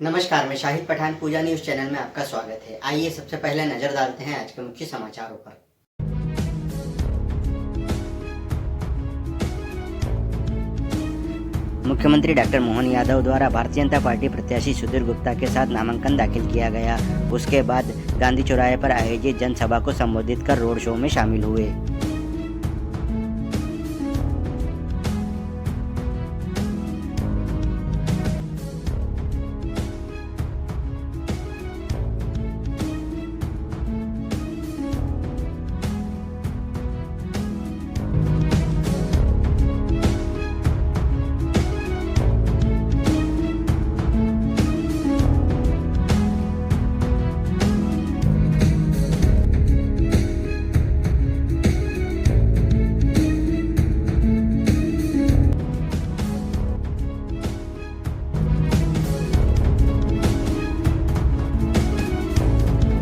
नमस्कार, मैं शाहिद पठान पूजा news channel में आपका स्वागत है। आइए सबसे पहले नजर डालते हैं आज के मुख्य समाचारों पर। मुख्यमंत्री डॉक्टर मोहन यादव द्वारा भारतीय जनता पार्टी प्रत्याशी सुधीर गुप्ता के साथ नामांकन दाखिल किया गया। उसके बाद गांधी चौराहे पर आयोजित जनसभा को संबोधित कर रोड शो में शामिल हुए।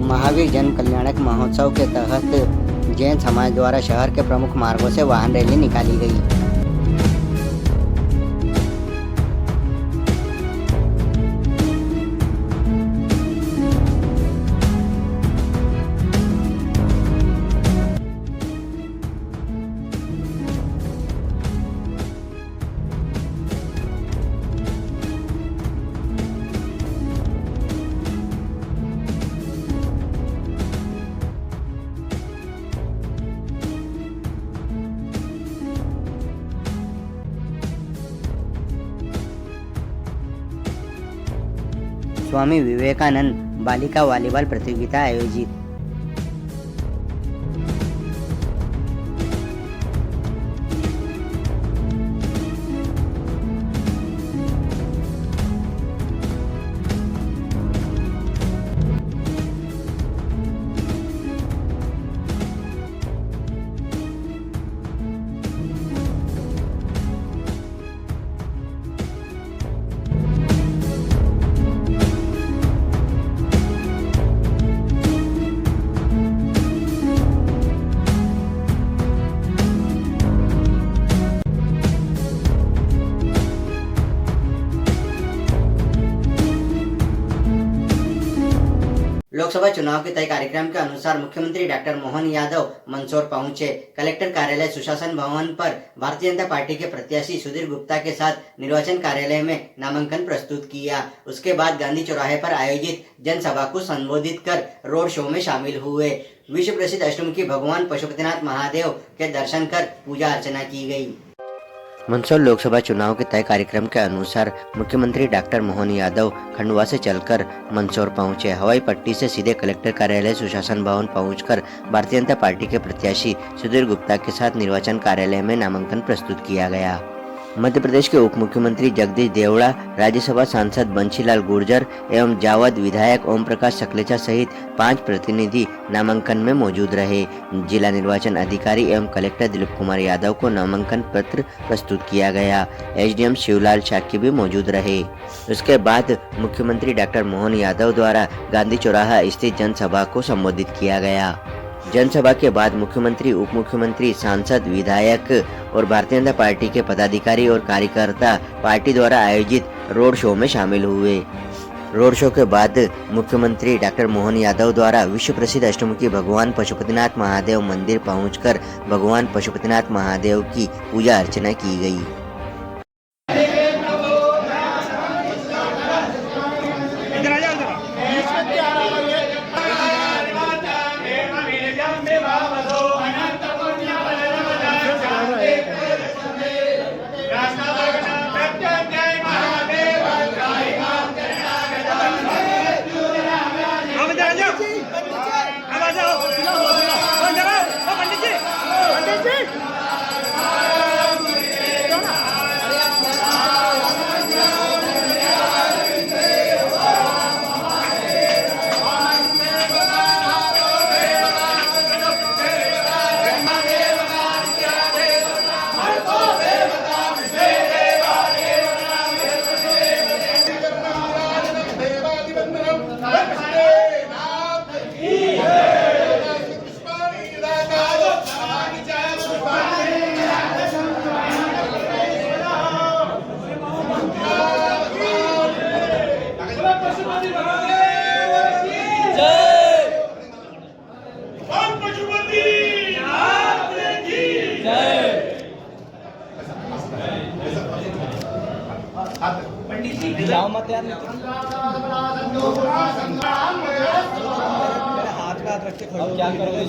महावीर जन कल्याणक महोत्सव के तहत जैन समाज द्वारा शहर के प्रमुख मार्गों से वाहन रैली निकाली गई। स्वामी विवेकानंद बालिका वॉलीबॉल प्रतियोगिता आयोजित। लोकसभा चुनाव के तय कार्यक्रम के अनुसार मुख्यमंत्री डॉक्टर मोहन यादव मंदसौर पहुंचे। कलेक्टर कार्यालय सुशासन भवन पर भारतीय जनता पार्टी के प्रत्याशी सुधीर गुप्ता के साथ निर्वाचन कार्यालय में नामांकन प्रस्तुत किया। उसके बाद गांधी चौराहे पर आयोजित जनसभा को संबोधित कर रोड शो में शामिल हुए। विश्व प्रसिद्ध अष्टमुखी भगवान पशुपतिनाथ महादेव के दर्शन कर पूजा अर्चना की गई। मंदसौर लोकसभा चुनाव के तय कार्यक्रम के अनुसार मुख्यमंत्री डॉक्टर मोहन यादव खंडवा से चलकर मंदसौर पहुंचे। हवाई पट्टी से सीधे कलेक्टर कार्यालय सुशासन भवन पहुंचकर भारतीय जनता पार्टी के प्रत्याशी सुधीर गुप्ता के साथ निर्वाचन कार्यालय में नामांकन प्रस्तुत किया गया। मध्य प्रदेश के उप मुख्यमंत्री जगदीश देवड़ा, राज्यसभा सांसद बंशीलाल गुर्जर एवं जावद विधायक ओम प्रकाश सकलेचा सहित 5 प्रतिनिधि नामांकन में मौजूद रहे। जिला निर्वाचन अधिकारी एवं कलेक्टर दिलीप कुमार यादव को नामांकन पत्र प्रस्तुत किया गया। एसडीएम शिवलाल शाक्य भी मौजूद रहे। उसके बाद मुख्यमंत्री डॉक्टर मोहन यादव द्वारा गांधी चौराहा स्थित जनसभा को संबोधित किया गया। जनसभा के बाद मुख्यमंत्री, उप मुख्यमंत्री, सांसद, विधायक और भारतीय जनता पार्टी के पदाधिकारी और कार्यकर्ता पार्टी द्वारा आयोजित रोड शो में शामिल हुए। रोड शो के बाद मुख्यमंत्री डॉक्टर मोहन यादव द्वारा विश्व प्रसिद्ध अष्टमुखी भगवान पशुपतिनाथ महादेव मंदिर पहुंचकर भगवान पशुपतिनाथ महादेव की पूजा अर्चना की गई। जाओ मत यार नीचे। मेरे हाथ में हाथ रख के खड़े हो, क्या करोगे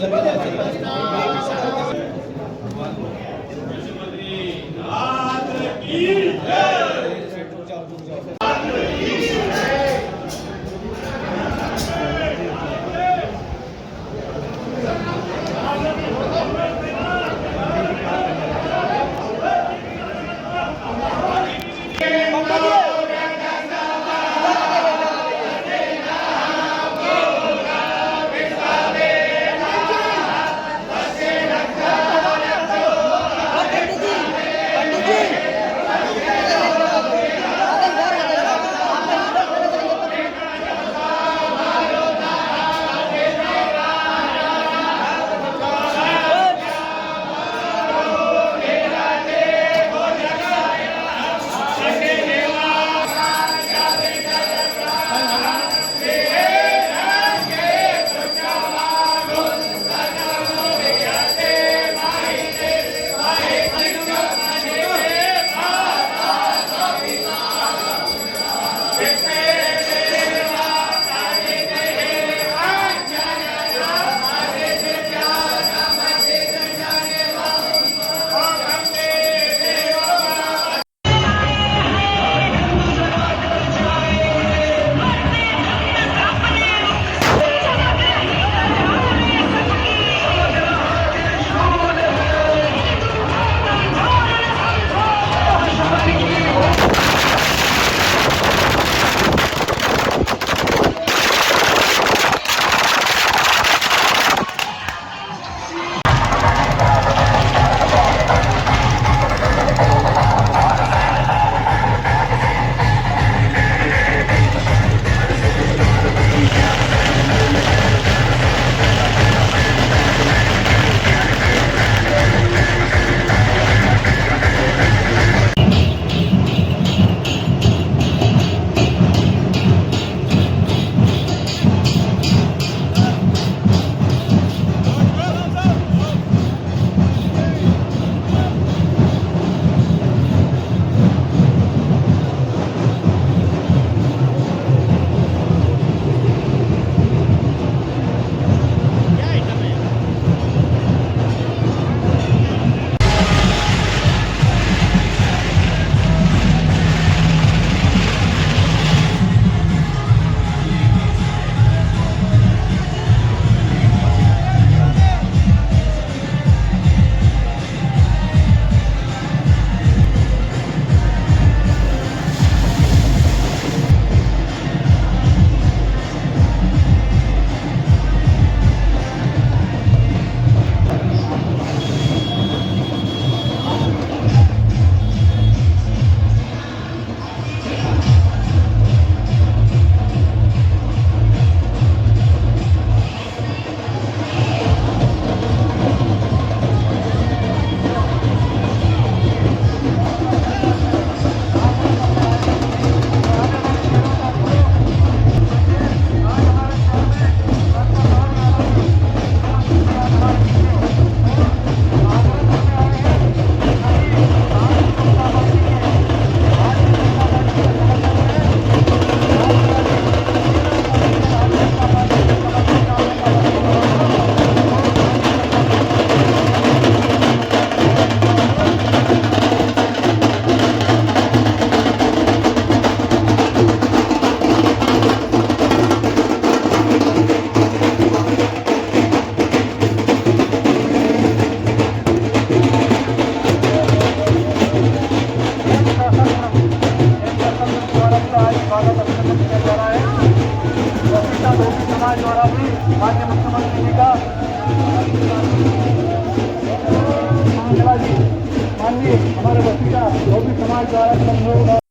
समाज द्वारा भी माननीय मुख्यमंत्री जी का माननीय हमारे बस्ती का धोबी समाज द्वारा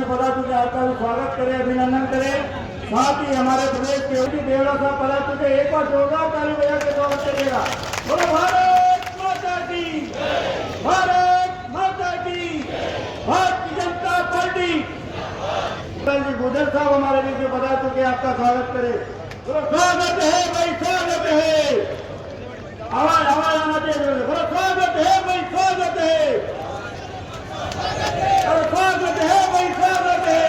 पदा चुके आपका भी स्वागत करें, अभिनंदन करें। साथ ही हमारे प्रदेश के योगी देवड़ा साहब पदा चुके, एक बार जोरदार ताली बजा के स्वागत करिएगा। बोलो भारत माता की, भारत माता की, भारतीय जनता पार्टी। जी गुजर साहब हमारे बीच में पदा चुके, आपका स्वागत करें। बोलो स्वागत है भाई, स्वागत है। आवाज आना चाहिए। बोलो स्वागत है भाई, स्वागत है। और स्वागत है भाई, स्वागत है।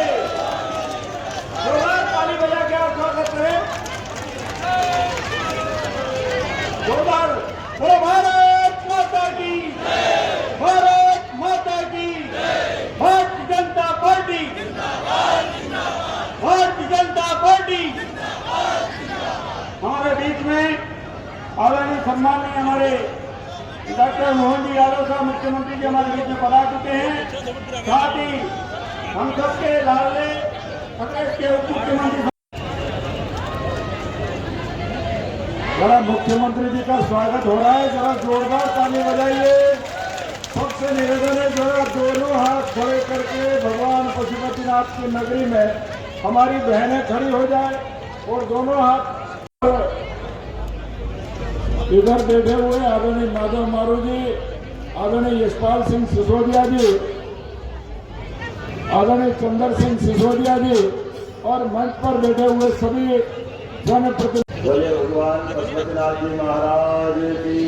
जोरदार ताली बजा के आप स्वागत करें। जोरदार बोलो भारत माता की, भारत माता की, भारतीय जनता पार्टी, भारतीय जनता पार्टी। हमारे बीच में आदरणीय सम्माननीय हमारे डॉक्टर मोहन जी यादव साहब मुख्यमंत्री जी हमारे बीच में पधार चुके हैं। साथ ही हम सबके लाडले प्रदेश के उप मुख्यमंत्री जरा मुख्यमंत्री जी का स्वागत हो रहा है, जरा जोरदार ताली बजाइए। सबसे निवेदन है जरा दोनों हाथ खड़े करके भगवान पशुपतिनाथ की नगरी में हमारी बहनें खड़ी हो जाए और दोनों हाथ। इधर बैठे हुए आदरणीय माधव मारू जी, आदरणीय यशपाल सिंह सिसोदिया जी, आदरणीय चंद्र सिंह सिसोदिया जी और मंच पर बैठे हुए सभी जनप्रतिनिधि। बोले भगवान पशुपतिनाथ जी महाराज की,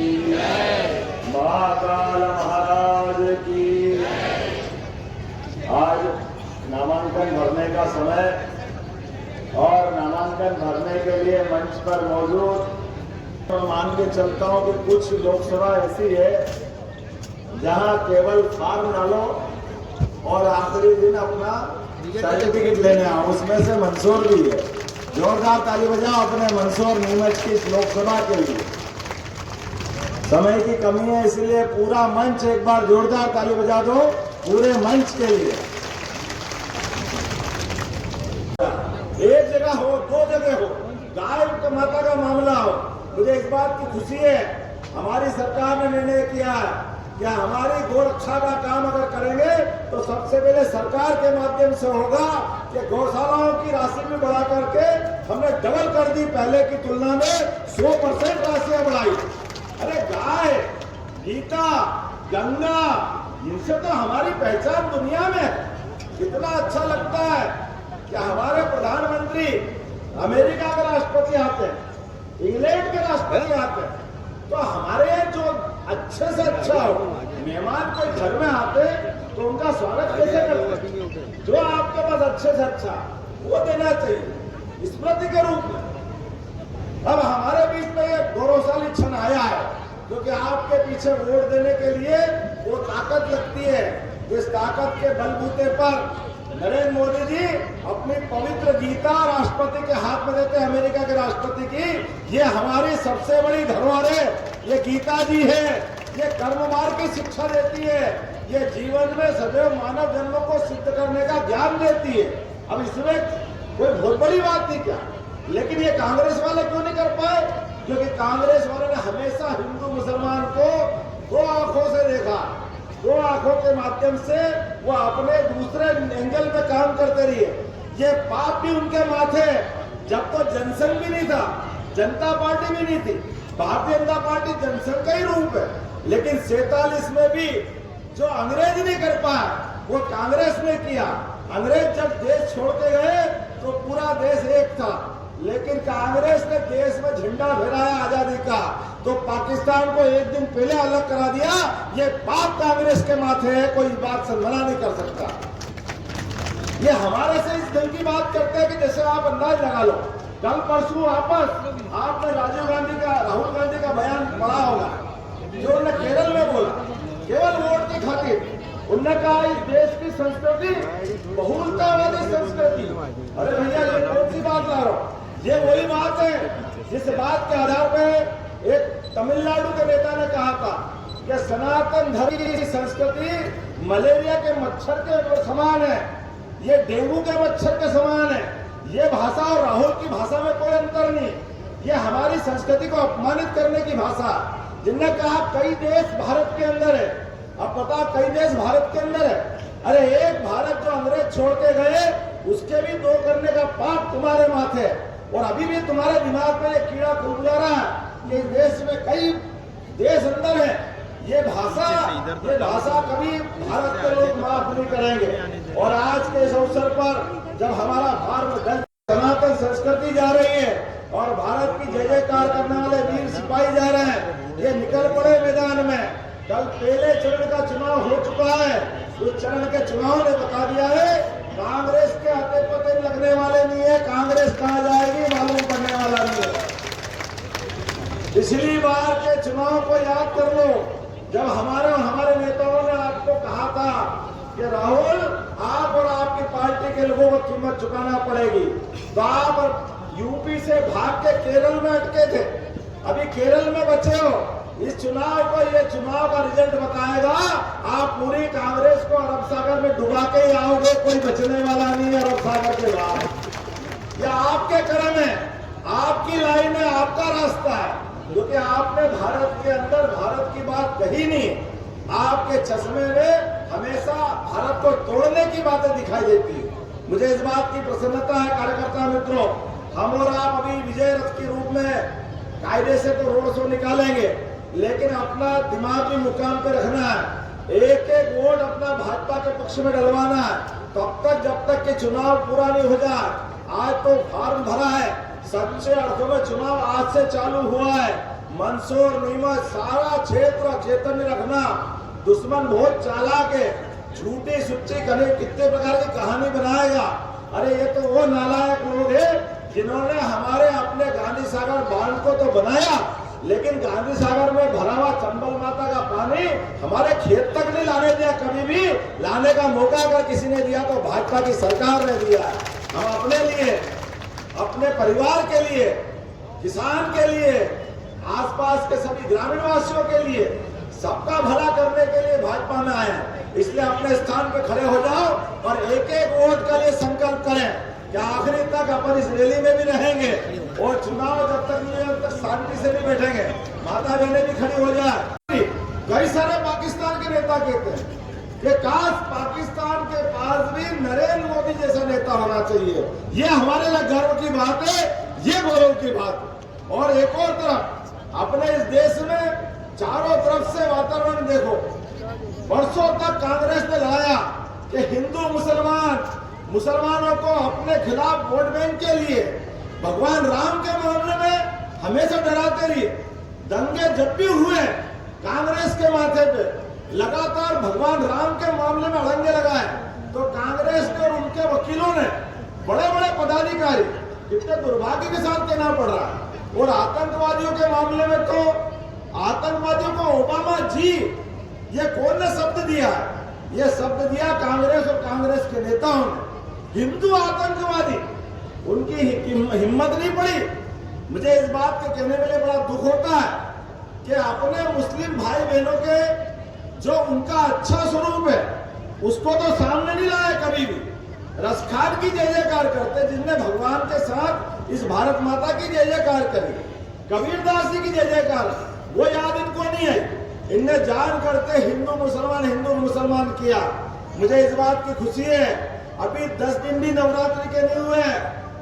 महाकाल महाराज की। आज नामांकन भरने का समय और नामांकन भरने के लिए मंच पर मौजूद मान के चलता हूं कि कुछ लोकसभा ऐसी है जहां केवल फॉर्म डालो और आखिरी दिन अपना सर्टिफिकेट लेने आओ, उसमें से मंदसौर भी है। जोरदार ताली बजाओ अपने मंदसौर नीमच की लोकसभा के लिए। समय की कमी है इसलिए पूरा मंच एक बार जोरदार ताली बजा दो पूरे मंच के लिए। एक जगह हो, दो जगह हो, गाय माता का मामला हो। मुझे इस बात की खुशी है हमारी सरकार ने निर्णय किया है कि हमारी गौरक्षा का काम अगर करेंगे तो सबसे पहले सरकार के माध्यम से होगा कि गौशालाओं की राशि भी बढ़ा करके हमने डबल कर दी, पहले की तुलना में 100% राशियां बढ़ाई। अरे गाय, गीता, गंगा, इनसे तो हमारी पहचान दुनिया में है। कितना अच्छा लगता है कि हमारे प्रधानमंत्री अमेरिका के राष्ट्रपति आते हैं, इंग्लैंड के राष्ट्रपति आते हैं, तो हमारे जो अच्छे से अच्छा हो, मेहमान कोई घर में आते तो उनका स्वागत कैसे करते? जो आपके पास अच्छे से अच्छा वो देना चाहिए स्मृति के रूप में। अब हमारे बीच में एक गौरवशाली क्षण आया है क्योंकि आपके पीछे वोट देने के लिए वो ताकत लगती है। इस ताकत के बलबूते पर नरेंद्र मोदी जी अपनी पवित्र गीता राष्ट्रपति के हाथ में देते हैं, अमेरिका के राष्ट्रपति की। ये हमारी सबसे बड़ी धरोहर है, ये गीता जी है। ये कर्म मार्ग की शिक्षा देती है, ये जीवन में सदैव मानव जन्मों को सिद्ध करने का ज्ञान देती है। अब इसमें कोई बहुत बड़ी बात नहीं क्या, लेकिन ये कांग्रेस वाले क्यों नहीं कर पाए? क्योंकि कांग्रेस वालों ने हमेशा हिंदू मुसलमान को दो आंखों से देखा, दो आंखों के माध्यम से वो अपने दूसरे एंगल पे काम करते रहे। ये पाप भी उनके माथे। जब तो जनसंघ भी नहीं था, जनता पार्टी भी नहीं थी, भारतीय जनता पार्टी जनसंघ का ही रूप है, लेकिन 47 में भी जो अंग्रेज नहीं कर पाया वो कांग्रेस ने किया। अंग्रेज जब देश छोड़ के गए तो पूरा देश एक था, लेकिन कांग्रेस ने देश में झंडा फहराया आजादी का, तो पाकिस्तान को एक दिन पहले अलग करा दिया। ये पाप कांग्रेस के माथे है, कोई बात से मना नहीं कर सकता। ये हमारे से इस ढंग की बात करते हैं कि जैसे आप अंदाज लगा लो, कल परसों वापस आपने राजीव गांधी का, राहुल गांधी का बयान पढ़ा होगा जो उन्होंने केरल में बोला, केवल वोट की खातिर। उन्होंने कहा इस देश की संस्कृति बहुलतावादी संस्कृति। अरे भैया ये कौन सी बात ला रहा हूं? ये वही बात है जिस बात के आधार पर एक तमिलनाडु के नेता ने कहा था कि सनातन धर्म की संस्कृति मलेरिया के मच्छर के समान है, ये डेंगू के मच्छर के समान है। ये भाषा और राहुल की भाषा में कोई अंतर नहीं, ये हमारी संस्कृति को अपमानित करने की भाषा। जिनने कहा कई देश भारत के अंदर है, अब पता कई देश भारत के अंदर है, अरे एक भारत जो अंग्रेज छोड़ के गए उसके भी दो करने का पाप तुम्हारे माथे है। और अभी भी तुम्हारे दिमाग में ये कीड़ा खुलगुला रहा है कि इस देश में कई देश अंदर है, ये भाषा कभी भारत के लोग माफ नहीं करेंगे। और आज के इस अवसर पर जब हमारा भारत सनातन संस्कृति जा रही है और भारत की जय जयकार करने वाले वीर सिपाही जा रहे हैं, ये निकल पड़े मैदान में। कल पहले चरण का चुनाव हो चुका है, उस चरण के चुनाव ने बता दिया है कांग्रेस के हाथे पते लगने वाले नहीं है, कांग्रेस कहां जाएगी मालूम पड़ने वाला नहीं है। पिछली बार के चुनाव को याद कर लो, जब हमारे नेताओं ने आपको कहा था कि राहुल आप और आपकी पार्टी के लोगों को कीमत चुकाना पड़ेगी, तो आप यूपी से भाग के केरल में अटके थे, अभी केरल में बचे हो। इस चुनाव को, ये चुनाव का रिजल्ट बताएगा, आप पूरी कांग्रेस को अरब सागर में डुबा के ही आओगे, कोई बचने वाला नहीं है अरब सागर के बाहर। यह आपके कर्म है, आपकी लाइन है, आपका रास्ता है, क्योंकि आपने भारत के अंदर भारत की बात कही नहीं। आपके चश्मे में हमेशा भारत को तोड़ने की बातें दिखाई देती है। मुझे इस बात की प्रसन्नता है कार्यकर्ता मित्रों, हम और आप अभी विजय रथ के रूप में कायदे से तो रोड शो निकालेंगे, लेकिन अपना दिमाग भी मुकाम पे रखना है। एक एक वोट अपना भाजपा के पक्ष में डलवाना है, तब तक जब तक कि चुनाव पूरा नहीं हो जाए। आज तो फॉर्म भरा है, सच्चे अर्थों में चुनाव आज से चालू हुआ है। मंदसौर, नीमच सारा क्षेत्र चैतन्य रखना। दुश्मन बहुत चालाक है, झूठी सुच्ची करे कितने प्रकार की कहानी बनाएगा। अरे ये तो वो नालायक लोग है जिन्होंने हमारे अपने गांधी सागर बांध को तो बनाया, लेकिन गांधी सागर में भरा हुआ चंबल माता का पानी हमारे खेत तक नहीं लाने दिया। कभी भी लाने का मौका अगर किसी ने दिया तो भाजपा की सरकार ने दिया। हम अपने लिए, अपने परिवार के लिए, किसान के लिए, आसपास के सभी ग्रामीण वासियों के लिए, सबका भला करने के लिए भाजपा में आए हैं। इसलिए अपने स्थान पे खड़े हो जाओ और एक एक वोट के लिए संकल्प करें कि आखिरी तक अपन इस रैली में भी रहेंगे और चुनाव जब तक नहीं है तब तक शांति से भी बैठेंगे। माता बहनें भी खड़ी हो जाए। कई सारे पाकिस्तान के नेता कहते हैं कि काश पाकिस्तान के पास भी नरेंद्र मोदी जैसा नेता होना चाहिए। ये हमारे लिए गर्व की बात है, ये गौरव की बात है। और एक और तरफ अपने इस देश में चारों तरफ से वातावरण देखो, वर्षों तक कांग्रेस ने लड़ाया कि हिंदू मुसलमानों को अपने खिलाफ वोट बैंक के लिए, भगवान राम के मामले में हमेशा डराते रही। दंगे जब भी हुए कांग्रेस के माथे पे लगातार भगवान राम के मामले में अड़ंगे लगाए, तो कांग्रेस ने और उनके वकीलों ने, बड़े बड़े पदाधिकारी, कितने दुर्भाग्य के साथ कहना पड़ रहा है। और आतंकवादियों के मामले में तो आतंकवादियों को ओबामा जी, ये कौन ने शब्द दिया? ये शब्द दिया कांग्रेस और कांग्रेस के नेताओं ने। हिंदू आतंकवादी, उनकी हिम्मत नहीं पड़ी। मुझे इस बात के कहने के लिए बड़ा दुख होता है कि अपने मुस्लिम भाई बहनों के जो उनका अच्छा स्वरूप है उसको तो सामने नहीं लाए कभी भी। रसखान की जय जयकार करते, जिसने भगवान के साथ इस भारत माता की जय जयकार करी, कबीरदास जी की जय जयकार, वो याद इनको नहीं आई। इनने जान करते हिंदू मुसलमान किया। मुझे इस बात की खुशी है, अभी 10 दिन भी नवरात्रि के नहीं हुए।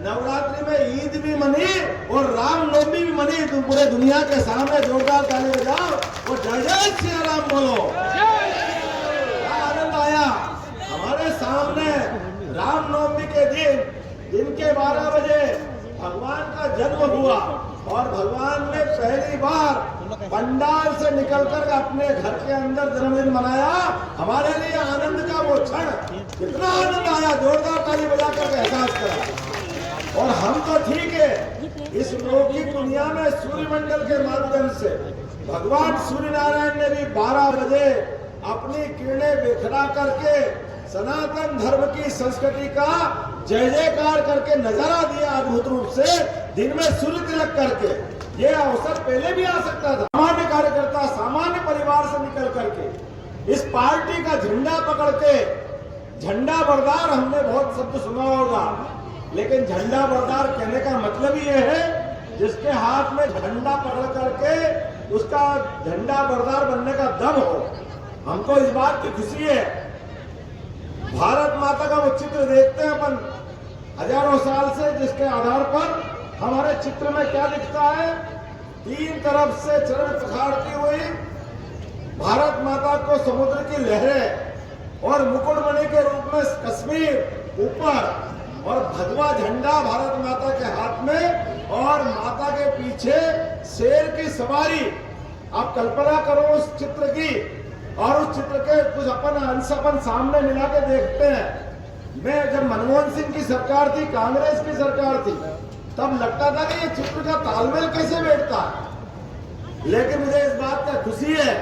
नवरात्रि में ईद भी मनी और रामनवमी भी मनी। तुम पूरे दुनिया के सामने जोरदार ताली बजाओ और जय जय श्री राम बोलो। क्या आनंद आया। हमारे सामने रामनवमी के दिन के 12 बजे भगवान का जन्म हुआ और भगवान ने पहली बार पंडाल से निकलकर अपने घर के अंदर जन्मदिन मनाया। हमारे लिए आनंद का वो क्षण, कितना आनंद आया, जोरदार ताली बजाकर एहसास करा। और हम तो ठीक है, इस लौकिक दुनिया में सूर्यमंडल के माध्यम से भगवान सूर्य नारायण ने भी 12 बजे अपनी किरणें बिखरा करके सनातन धर्म की संस्कृति का जय जयकार करके नजारा दिया अद्भुत रूप से, दिन में सूर्य तिलक करके। ये अवसर पहले भी आ सकता था। सामान्य कार्यकर्ता, सामान्य परिवार से निकल करके इस पार्टी का झंडा पकड़ के, झंडा बरदार, हमने बहुत शब्द सुना होगा, लेकिन झंडा बरदार कहने का मतलब ही ये है जिसके हाथ में झंडा पकड़ करके उसका झंडा बरदार बनने का दम हो। हमको इस बात की खुशी है भारत माता का वो चित्र देखते हैं अपन हजारों साल से, जिसके आधार पर हमारे चित्र में क्या दिखता है, तीन तरफ से चरण पखाड़ती हुई भारत माता को समुद्र की लहरें और मुकुटमणि के रूप में कश्मीर ऊपर और भगवा झंडा भारत माता के हाथ में और माता के पीछे शेर की सवारी। आप कल्पना करो उस चित्र की, और उस चित्र के कुछ अंश अपन सामने मिला के देखते हैं। मैं जब मनमोहन सिंह की सरकार थी, कांग्रेस की सरकार थी, तब लगता था कि ये चित्र का तालमेल कैसे बैठता है, लेकिन मुझे इस बात का खुशी है,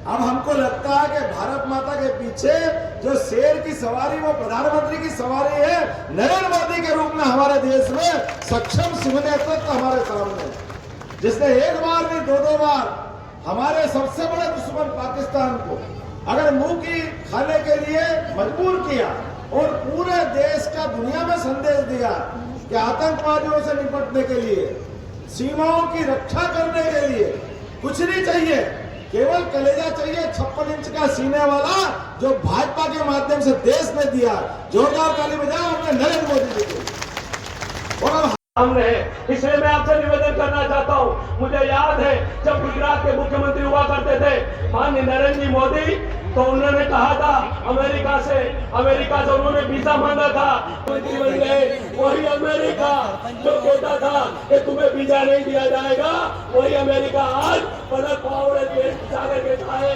अब हमको लगता है कि भारत माता के पीछे जो शेर की सवारी, वो प्रधानमंत्री की सवारी है, नरेंद्र मोदी के रूप में हमारे देश में सक्षम सिंह नेतृत्व हमारे सामने, जिसने एक बार नहीं दो बार हमारे सबसे बड़े दुश्मन पाकिस्तान को अगर मुंह की खाने के लिए मजबूर किया और पूरे देश का दुनिया में संदेश दिया कि आतंकवादियों से निपटने के लिए, सीमाओं की रक्षा करने के लिए कुछ नहीं चाहिए, केवल कलेजा चाहिए 56 इंच का सीने वाला, जो भाजपा के माध्यम से देश ने दिया। जोरदार ताली बजाओ अपने नरेंद्र मोदी जी को। और अब सामने है, इसलिए मैं आपसे निवेदन करना चाहता हूं, मुझे याद है जब गुजरात के मुख्यमंत्री हुआ करते थे माननीय नरेंद्र जी मोदी, तो उन्होंने कहा था अमेरिका से उन्होंने वीजा मांगा था, मंत्री बन गए। वही अमेरिका जो कहता था कि तुम्हें वीजा नहीं दिया जाएगा, वही अमेरिका आज पलक पावड़े सागर के खाए।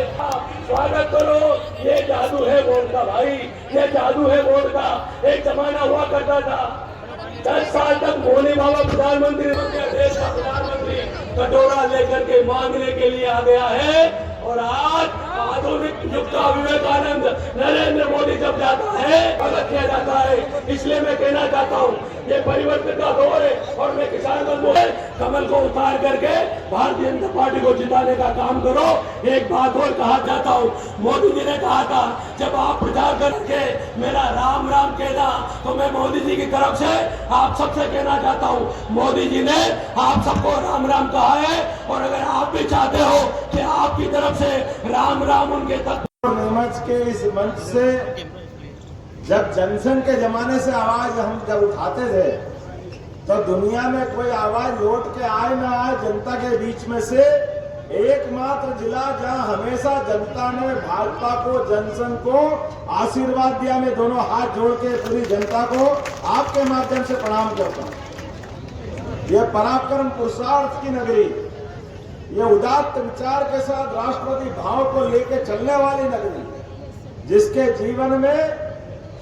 स्वागत करो, ये जादू है वोट का भाई, ये जादू है वोट का। एक जमाना हुआ करता था 10 साल तक मोदी बाबा प्रधानमंत्री बन गया, देश का प्रधानमंत्री कटोरा लेकर के मांगने के लिए आ गया है, और आज आधुनिक युग का विवेकानंद नरेंद्र मोदी जब जाता है, स्वागत किया जाता है। इसलिए मैं कहना चाहता हूँ ये परिवर्तन का दौर है, और मैं किसान बंधु है, कमल को उतार करके भारतीय जनता पार्टी को जिताने का काम करो। एक बात और कहा चाहता हूँ, मोदी जी ने कहा था जब आप प्रचार करके मेरा राम राम कहना, तो मैं मोदी जी की तरफ से आप सबसे कहना चाहता हूँ, मोदी जी ने आप सबको राम राम कहा है, और अगर आप भी चाहते हो कि आपकी तरफ से राम राम उनके तक। नीमच के इस मंच से जब जनसंघ के जमाने से आवाज हम जब उठाते थे, तो दुनिया में कोई आवाज लौट के आए ना आए, जनता के बीच में से एकमात्र जिला जहां हमेशा जनता ने भाजपा को, जनसंघ को आशीर्वाद दिया। मैं दोनों हाथ जोड़ के पूरी जनता को आपके माध्यम से प्रणाम करता हूं। यह पराक्रम पुरुषार्थ की नगरी, ये उदात्त विचार के साथ राष्ट्रपति भाव को लेकर चलने वाली नगरी, जिसके जीवन में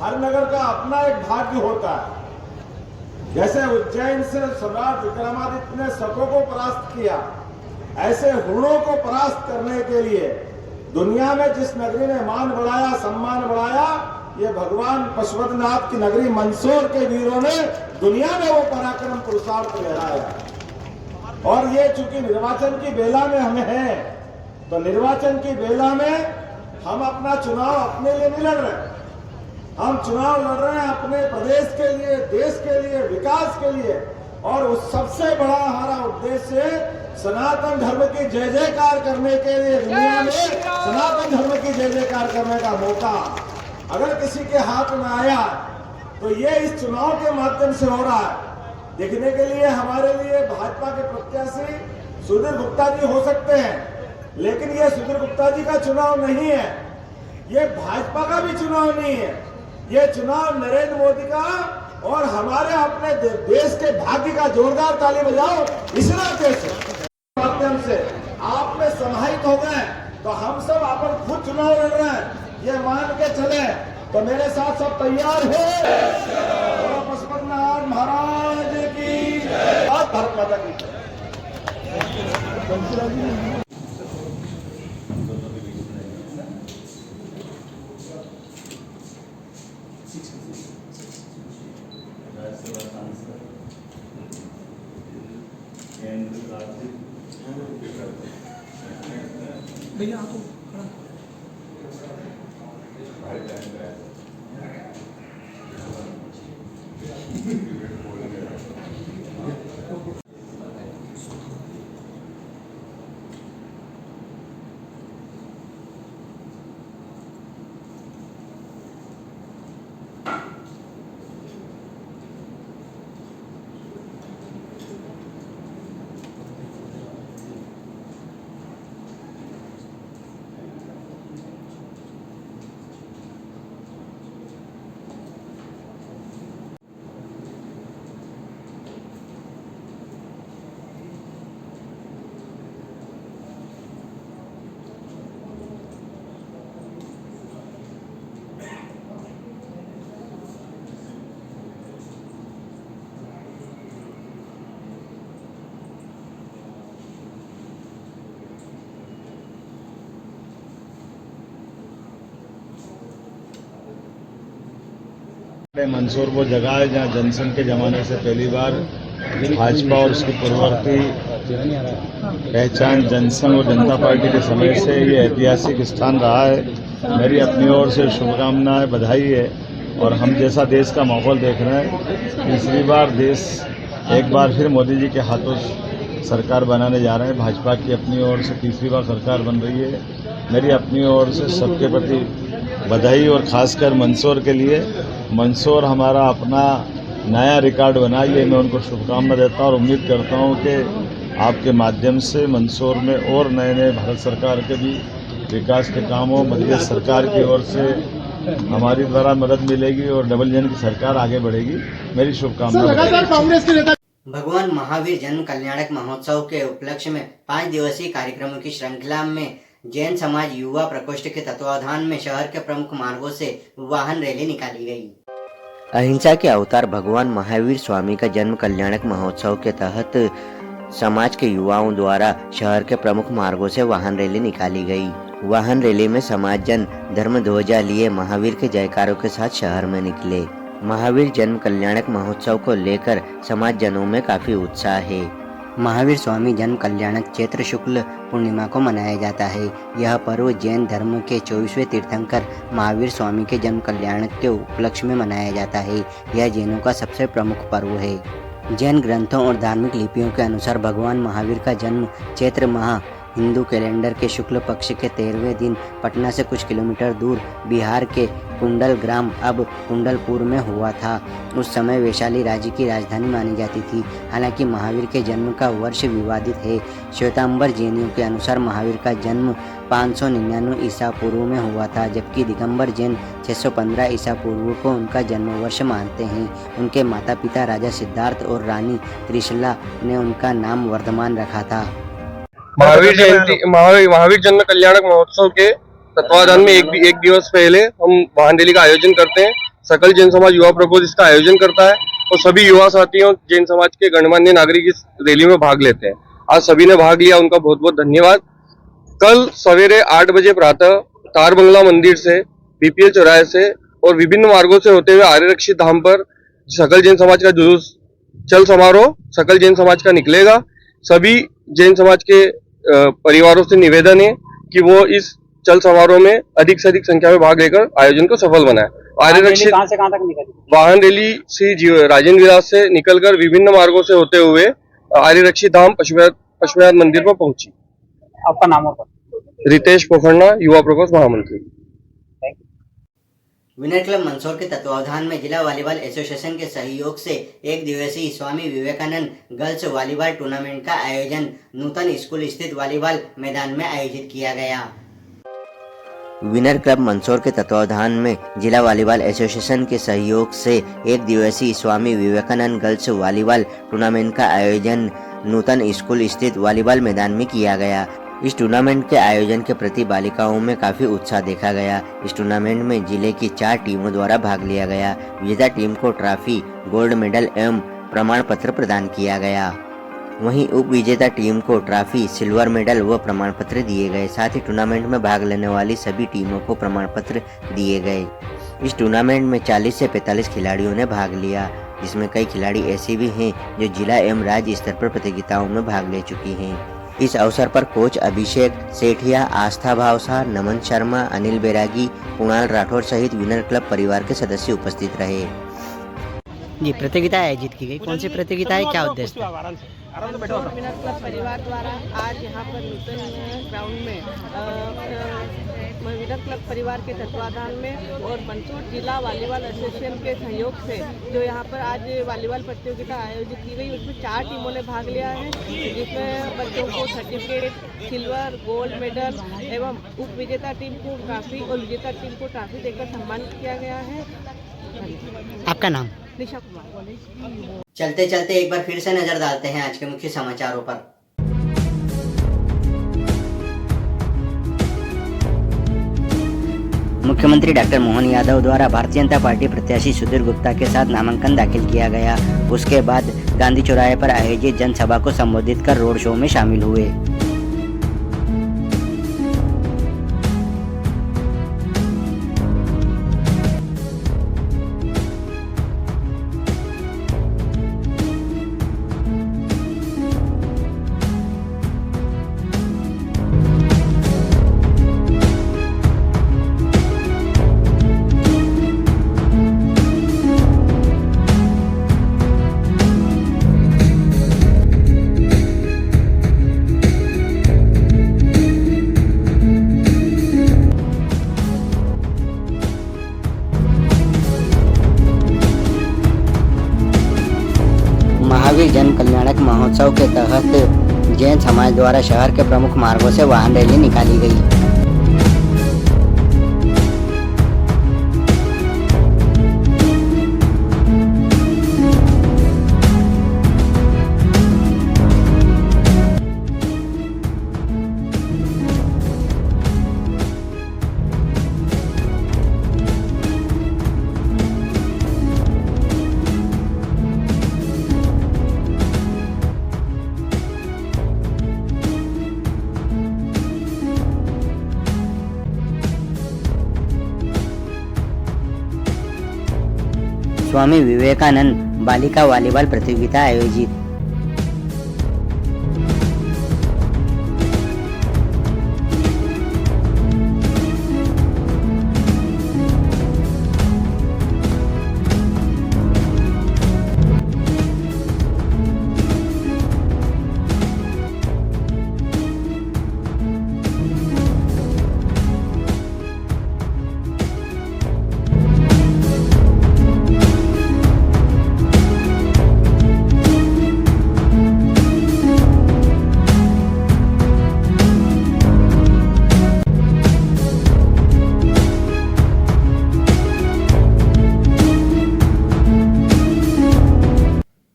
हर नगर का अपना एक भाग्य होता है। जैसे उज्जैन से सम्राट विक्रमादित्य ने शकों को परास्त किया, ऐसे हुणों को परास्त करने के लिए दुनिया में जिस नगरी ने मान बढ़ाया, सम्मान बढ़ाया, ये भगवान पशुपतिनाथ की नगरी मंदसौर के वीरों ने दुनिया में वो पराक्रम पुरुषार्थ लहराया। और ये चूंकि निर्वाचन की बेला में हम हैं, तो निर्वाचन की बेला में हम अपना चुनाव अपने लिए नहीं लड़ रहे, हम चुनाव लड़ रहे हैं अपने प्रदेश के लिए, देश के लिए, विकास के लिए। और उस सबसे बड़ा हमारा उद्देश्य सनातन धर्म की जय जयकार करने के लिए, दुनिया में सनातन धर्म की जय जयकार करने का मौका अगर किसी के हाथ में आया, तो ये इस चुनाव के माध्यम से हो रहा है। देखने के लिए हमारे लिए भाजपा के प्रत्याशी सुधीर गुप्ता जी हो सकते हैं, लेकिन ये सुधीर गुप्ता जी का चुनाव नहीं है, ये भाजपा का भी चुनाव नहीं है, ये चुनाव नरेंद्र मोदी का और हमारे अपने देश के भाग्य का। जोरदार ताली बजाओ इस नाते से, माध्यम से आप में समाहित हो गए, तो हम सब अपन खुद चुनाव लड़ रहे हैं, ये मान के चले। तो मेरे साथ सब तैयार है? पशुपतिनाथ महाराज की भारत माता की। भैया आपको खड़ा मंदसौर वो जगह है जहाँ जनसंघ के ज़माने से पहली बार भाजपा और उसकी पूर्ववर्ती पहचान जनसंघ और जनता पार्टी के समय से ये ऐतिहासिक स्थान रहा है। मेरी अपनी ओर से शुभकामनाएं, बधाई है। और हम जैसा देश का माहौल देख रहे हैं, तीसरी बार देश एक बार फिर मोदी जी के हाथों सरकार बनाने जा रहे हैं। भाजपा की अपनी ओर से तीसरी बार सरकार बन रही है। मेरी अपनी ओर से सबके प्रति बधाई और खासकर मंदसौर के लिए। मंदसौर हमारा अपना नया रिकॉर्ड बना, ये मैं उनको शुभकामना देता हूँ और उम्मीद करता हूँ कि आपके माध्यम से मंदसौर में और नए नए भारत सरकार के भी विकास के काम हो। मध्य प्रदेश सरकार की ओर से हमारी द्वारा मदद मिलेगी और डबल इंजन की सरकार आगे बढ़ेगी। मेरी शुभकामनाएं। भगवान महावीर जन्म कल्याणक महोत्सव के उपलक्ष्य में 5 दिवसीय कार्यक्रमों की श्रृंखला में जैन समाज युवा प्रकोष्ठ के तत्वावधान में शहर के प्रमुख मार्गों से वाहन रैली निकाली गई। अहिंसा के अवतार भगवान महावीर स्वामी का जन्म कल्याणक महोत्सव के तहत समाज के युवाओं द्वारा शहर के प्रमुख मार्गों से वाहन रैली निकाली गई। वाहन रैली में समाज जन धर्म ध्वजा लिए महावीर के जयकारों के साथ शहर में निकले। महावीर जन्म कल्याणक महोत्सव को लेकर समाज जनों में काफी उत्साह है। महावीर स्वामी जन्म कल्याणक चैत्र शुक्ल पूर्णिमा को मनाया जाता है। यह पर्व जैन धर्म के 24वें तीर्थंकर महावीर स्वामी के जन्म कल्याणक के उपलक्ष्य में मनाया जाता है। यह जैनों का सबसे प्रमुख पर्व है। जैन ग्रंथों और धार्मिक लिपियों के अनुसार भगवान महावीर का जन्म चैत्र माह हिंदू कैलेंडर के शुक्ल पक्ष के 13वें दिन पटना से कुछ किलोमीटर दूर बिहार के कुंडल ग्राम अब कुंडलपुर में हुआ था। उस समय वैशाली राज्य की राजधानी मानी जाती थी। हालांकि महावीर के जन्म का वर्ष विवादित है। श्वेतांबर जैनियों के अनुसार महावीर का जन्म 599 ईसा पूर्व में हुआ था, जबकि दिगंबर जैन 615 ईसा पूर्व को उनका जन्म वर्ष मानते हैं। उनके माता पिता राजा सिद्धार्थ और रानी त्रिशला ने उनका नाम वर्धमान रखा था। महावीर जयंती महावीर जन्म कल्याणक महोत्सव के तत्वाधान में एक दिवस पहले हम वाहन रैली का आयोजन करते हैं। सकल जैन समाज युवा प्रकोष्ठ इसका आयोजन करता है और सभी युवा साथियों जैन समाज के गणमान्य नागरिक इस रैली में भाग लेते हैं। आज सभी ने भाग लिया, उनका बहुत बहुत धन्यवाद। कल सवेरे 8 बजे प्रातः तार बंगला मंदिर से, बीपीएल चौराहे से और विभिन्न मार्गों से होते हुए आर्यरक्षित धाम पर सकल जैन समाज का जुलूस चल समारोह सकल जैन समाज का निकलेगा। सभी जैन समाज के परिवारों से निवेदन है कि वो इस चल समारोह में अधिक से अधिक संख्या में भाग लेकर आयोजन को सफल बनाए। आर्यरक्षित कहां से कहां तक निकली? वाहन रैली श्री राजेंद्र विलास से निकलकर विभिन्न मार्गों से होते हुए आर्यरक्षित धाम पशुपतिनाथ मंदिर पर पहुंची। आपका नाम होगा? रितेश पोखरना, युवा प्रकोष्ठ महामंत्री। विनर क्लब मंदसौर के तत्वावधान में जिला वॉलीबॉल एसोसिएशन के सहयोग से 1 दिवसीय Swami Vivekananda girls volleyball tournament का आयोजन नूतन स्कूल स्थित वॉलीबॉल मैदान में आयोजित किया गया। विनर क्लब मंदसौर के तत्वावधान में जिला वॉलीबॉल एसोसिएशन के सहयोग से 1 दिवसीय Swami Vivekananda girls volleyball tournament का आयोजन नूतन स्कूल स्थित वॉलीबॉल मैदान में किया गया। इस टूर्नामेंट के आयोजन के प्रति बालिकाओं में काफी उत्साह देखा गया। इस टूर्नामेंट में जिले की 4 टीमों द्वारा भाग लिया गया। विजेता टीम को ट्रॉफी, गोल्ड मेडल एवं प्रमाण पत्र प्रदान किया गया। वहीं उप विजेता टीम को ट्रॉफी, सिल्वर मेडल व प्रमाण पत्र दिए गए। साथ ही टूर्नामेंट में भाग लेने वाली सभी टीमों को प्रमाण पत्र दिए गए। इस टूर्नामेंट में 40 से 45 खिलाड़ियों ने भाग लिया, जिसमें कई खिलाड़ी ऐसे भी हैं जो जिला एवं राज्य स्तर पर प्रतियोगिताओं में भाग ले चुकी हैं। इस अवसर पर कोच अभिषेक सेठिया, आस्था भावसा, नमन शर्मा, अनिल बैरागी, कुणाल राठौर सहित विनर क्लब परिवार के सदस्य उपस्थित रहे। जी, प्रतियोगिता आयोजित की गई। कौन सी प्रतियोगिता है, क्या उद्देश्य था? विनर क्लब परिवार द्वारा आज यहाँ पर नूतन ग्राउंड में विनर क्लब परिवार के तत्वाधान में और मंदसौर जिला वॉलीबॉल एसोसिएशन के सहयोग से जो यहाँ पर आज वॉलीबॉल प्रतियोगिता आयोजित की गई, उसमें 4 टीमों ने भाग लिया है, जिसमें बच्चों को सर्टिफिकेट, सिल्वर, गोल्ड मेडल एवं उप विजेता टीम को ट्रॉफी और विजेता टीम को ट्रॉफी देकर सम्मानित किया गया है। आपका नाम? निशा कुमार। चलते चलते एक बार फिर से नजर डालते हैं आज के मुख्य समाचारों पर। मुख्यमंत्री डॉक्टर मोहन यादव द्वारा भारतीय जनता पार्टी प्रत्याशी सुधीर गुप्ता के साथ नामांकन दाखिल किया गया। उसके बाद गांधी चौराहे पर आयोजित जनसभा को संबोधित कर रोड शो में शामिल हुए। कल्याणक महोत्सव के तहत जैन समाज द्वारा शहर के प्रमुख मार्गों से वाहन रैली निकाली गई। स्वामी विवेकानंद बालिका वॉलीबॉल प्रतियोगिता आयोजित।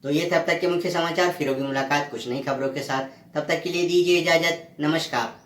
तो ये तब तक के मुख्य समाचार, फिर होगी मुलाकात कुछ नई खबरों के साथ। तब तक के लिए दीजिए इजाजत। नमस्कार।